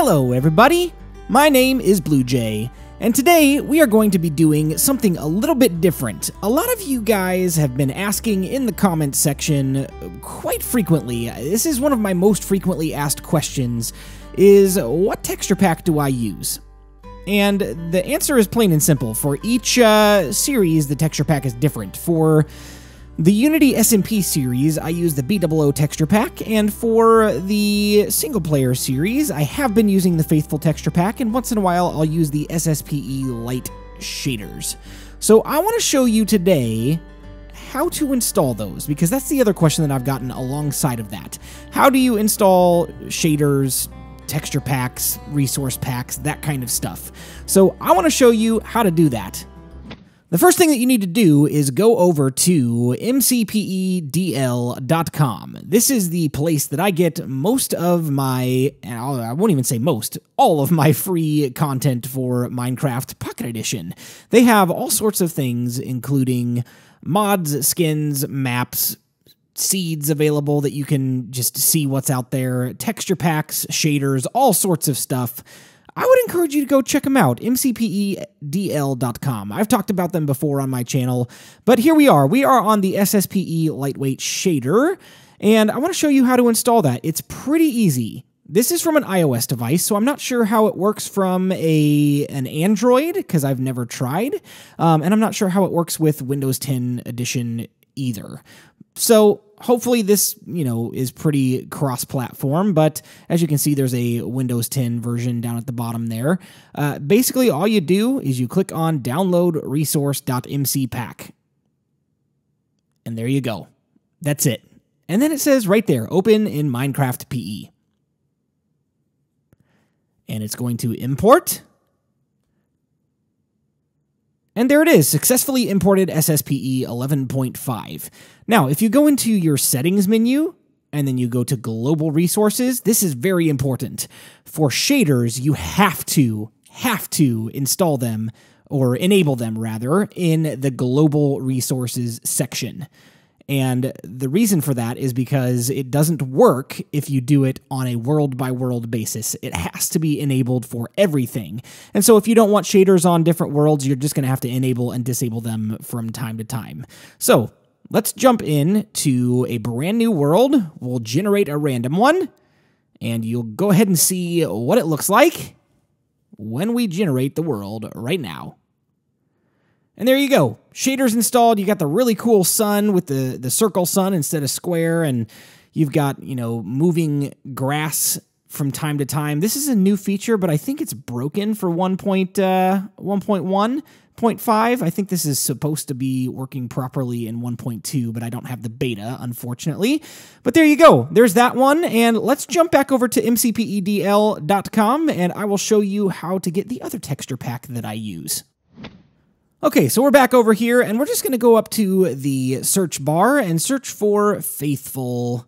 Hello everybody, my name is BluJay, and today we are going to be doing something a little bit different. A lot of you guys have been asking in the comments section quite frequently. This is one of my most frequently asked questions, is what texture pack do I use? And the answer is plain and simple. For each series, the texture pack is different. For the Unity SMP series, I use the B00 texture pack, and for the single-player series, I have been using the Faithful texture pack, and once in a while, I'll use the SSPE light shaders. So I want to show you today how to install those, because that's the other question that I've gotten alongside of that. How do you install shaders, texture packs, resource packs, that kind of stuff? So I want to show you how to do that. The first thing that you need to do is go over to mcpedl.com. This is the place that I get most of my, and I won't even say most, all of my free content for Minecraft Pocket Edition. They have all sorts of things, including mods, skins, maps, seeds available that you can just see what's out there, texture packs, shaders, all sorts of stuff. I would encourage you to go check them out, mcpedl.com. I've talked about them before on my channel, but here we are. We are on the SSPE Lightweight Shader, and I want to show you how to install that. It's pretty easy. This is from an iOS device, so I'm not sure how it works from an Android, because I've never tried, and I'm not sure how it works with Windows 10 Edition either. So hopefully this, is pretty cross-platform, but as you can see, there's a Windows 10 version down at the bottom there. Basically, all you do is you click on download resource.mcpack. And there you go. That's it. And then it says right there, open in Minecraft PE. And it's going to import. And there it is, successfully imported SSPE 11.5. Now, if you go into your settings menu, and then you go to global resources, this is very important. For shaders, you have to install them, or enable them rather, in the global resources section. And the reason for that is because it doesn't work if you do it on a world-by-world basis. It has to be enabled for everything. And so if you don't want shaders on different worlds, you're just going to have to enable and disable them from time to time. So let's jump in to a brand new world. We'll generate a random one, and you'll go ahead and see what it looks like when we generate the world right now. And there you go. Shaders installed. You got the really cool sun with the circle sun instead of square, and you've got, moving grass from time to time. This is a new feature, but I think it's broken for 1.1.5. I think this is supposed to be working properly in 1.2, but I don't have the beta, unfortunately. But there you go. There's that one, and let's jump back over to mcpedl.com, and I will show you how to get the other texture pack that I use. Okay, so we're back over here, and we're just going to go up to the search bar and search for Faithful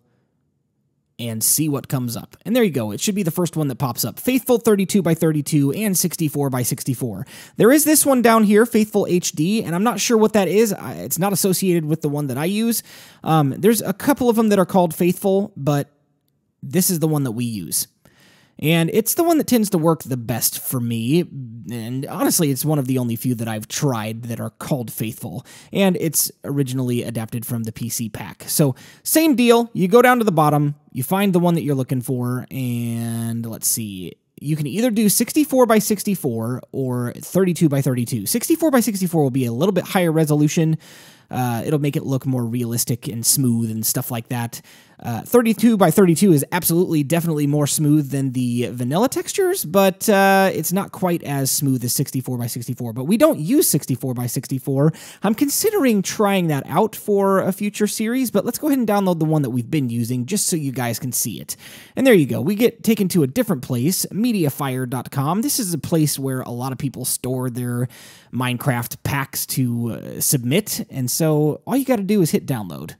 and see what comes up. And there you go. It should be the first one that pops up. Faithful 32x32 and 64x64. There is this one down here, Faithful HD, and I'm not sure what that is. It's not associated with the one that I use. There's a couple of them that are called Faithful, but this is the one that we use. And it's the one that tends to work the best for me, and honestly, it's one of the only few that I've tried that are called Faithful, and it's originally adapted from the PC pack. So, same deal, you go down to the bottom, you find the one that you're looking for, and let's see, you can either do 64x64 or 32x32. 64x64 will be a little bit higher resolution. It'll make it look more realistic and smooth and stuff like that. 32x32 is absolutely, definitely more smooth than the vanilla textures, but it's not quite as smooth as 64x64. But we don't use 64x64. I'm considering trying that out for a future series, but let's go ahead and download the one that we've been using just so you guys can see it. And there you go. We get taken to a different place, mediafire.com. This is a place where a lot of people store their Minecraft packs to submit, and so all you got to do is hit download.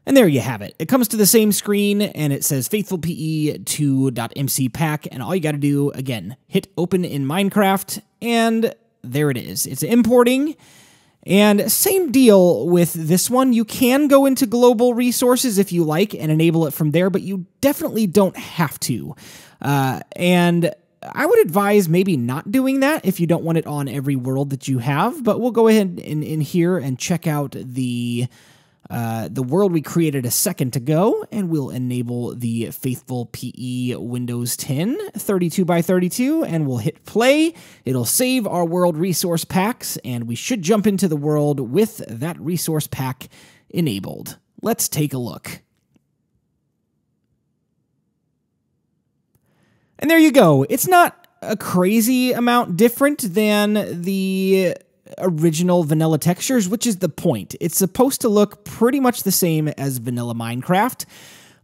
And there you have it. It comes to the same screen, and it says faithfulpe2.mcpack, and all you got to do, again, hit open in Minecraft, and there it is. It's importing, And same deal with this one. You can go into global resources if you like and enable it from there, but you definitely don't have to. And I would advise maybe not doing that if you don't want it on every world that you have, but we'll go ahead in here and check out the world we created a second ago, and we'll enable the faithful PE Windows 10 32 by 32, and we'll hit play. It'll save our world resource packs, and we should jump into the world with that resource pack enabled. Let's take a look. And there you go. It's not a crazy amount different than the original vanilla textures, which is the point. It's supposed to look pretty much the same as vanilla Minecraft,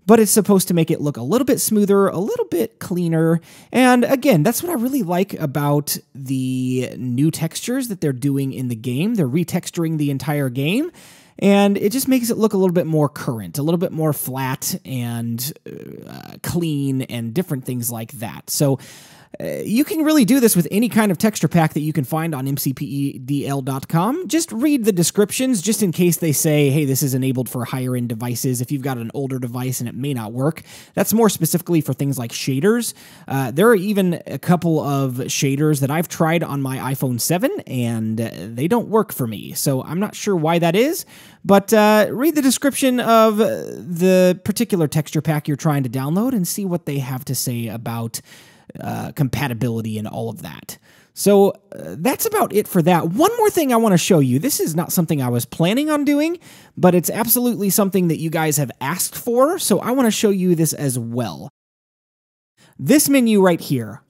but it's supposed to make it look a little bit smoother, a little bit cleaner. And again, that's what I really like about the new textures that they're doing in the game. They're retexturing the entire game, and it just makes it look a little bit more current, a little bit more flat and clean and different things like that. So you can really do this with any kind of texture pack that you can find on mcpedl.com. Just read the descriptions just in case they say, hey, this is enabled for higher-end devices. If you've got an older device and it may not work, that's more specifically for things like shaders. There are even a couple of shaders that I've tried on my iPhone 7, and they don't work for me. So I'm not sure why that is, but read the description of the particular texture pack you're trying to download and see what they have to say about compatibility and all of that. So that's about it for that. One more thing I want to show you. This is not something I was planning on doing, but it's absolutely something that you guys have asked for, so I want to show you this as well. This menu right here.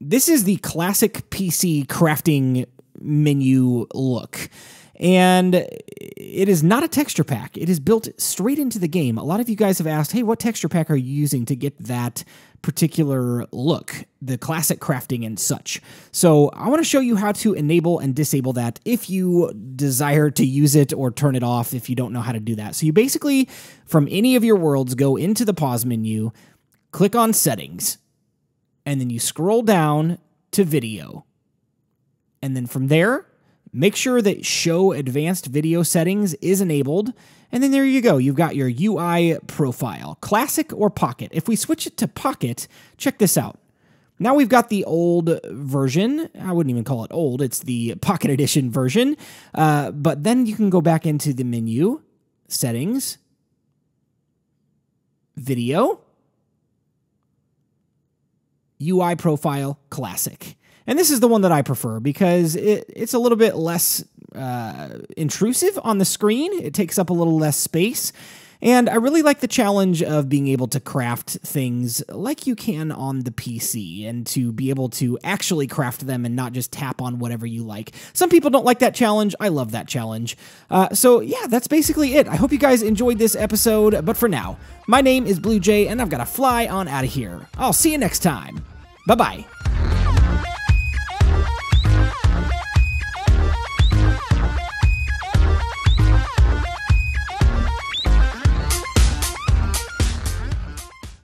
This is the classic PC crafting menu look. And it is not a texture pack. It is built straight into the game. A lot of you guys have asked, hey, what texture pack are you using to get that particular look, the classic crafting and such? So I want to show you how to enable and disable that if you desire to use it, or turn it off if you don't know how to do that. So you basically, from any of your worlds, go into the pause menu, click on settings, and then you scroll down to video. And then from there, make sure that Show Advanced Video Settings is enabled, and then there you go. You've got your UI profile, Classic or Pocket. If we switch it to Pocket, check this out. Now we've got the old version. I wouldn't even call it old. It's the Pocket Edition version. But then you can go back into the menu, Settings, Video, UI profile, Classic. And this is the one that I prefer because it's a little bit less intrusive on the screen. It takes up a little less space. And I really like the challenge of being able to craft things like you can on the PC, and to be able to actually craft them and not just tap on whatever you like. Some people don't like that challenge. I love that challenge. So yeah, that's basically it. I hope you guys enjoyed this episode. But for now, my name is BluJay, and I've got to fly on out of here. I'll see you next time. Bye-bye.